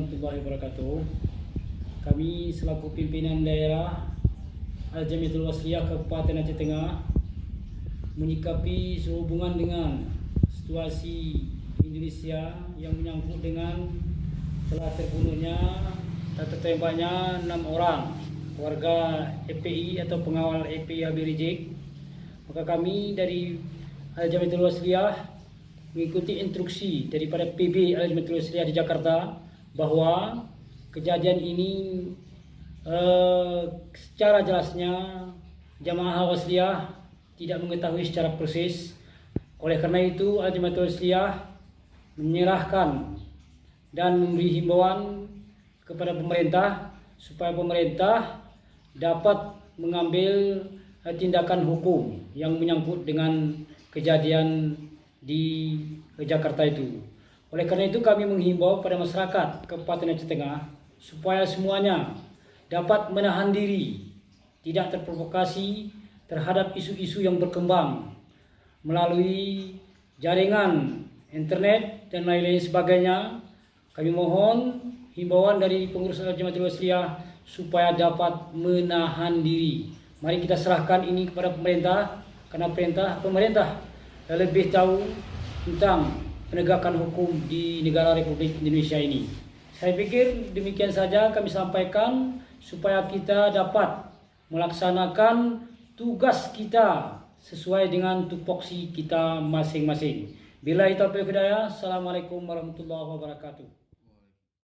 warahmatullahi wabarakatuh. Kami selaku pimpinan daerah Al-Jamiatul Wasliyah Kabupaten Aceh Tengah menyikapi sehubungan dengan situasi Indonesia yang menyangkut dengan telah terbunuhnya dan tertembaknya 6 orang warga EPI atau pengawal EPI Habib Rizik. Maka kami dari Al-Jamiatul Wasliyah mengikuti instruksi daripada PB Al-Jamiatul Wasliyah di Jakarta bahwa kejadian ini secara jelasnya jamaah Wasliyah tidak mengetahui secara persis. Oleh karena itu Al-Jamiatul Wasliyah menyerahkan dan memberi himbauan kepada pemerintah supaya pemerintah dapat mengambil tindakan hukum yang menyangkut dengan kejadian di Jakarta itu. Oleh karena itu kami menghimbau pada masyarakat Kabupaten Aceh Tengah supaya semuanya dapat menahan diri, tidak terprovokasi terhadap isu-isu yang berkembang melalui jaringan internet dan lain-lain sebagainya. Kami mohon himbauan dari pengurus Al-Jamiatul Wasliyah supaya dapat menahan diri. Mari kita serahkan ini kepada pemerintah, karena pemerintah lebih tahu tentang penegakan hukum di negara Republik Indonesia ini. Saya pikir demikian saja kami sampaikan supaya kita dapat melaksanakan tugas kita sesuai dengan tupoksi kita masing-masing. Billahi taufiq wal hidayah. Assalamualaikum warahmatullahi wabarakatuh.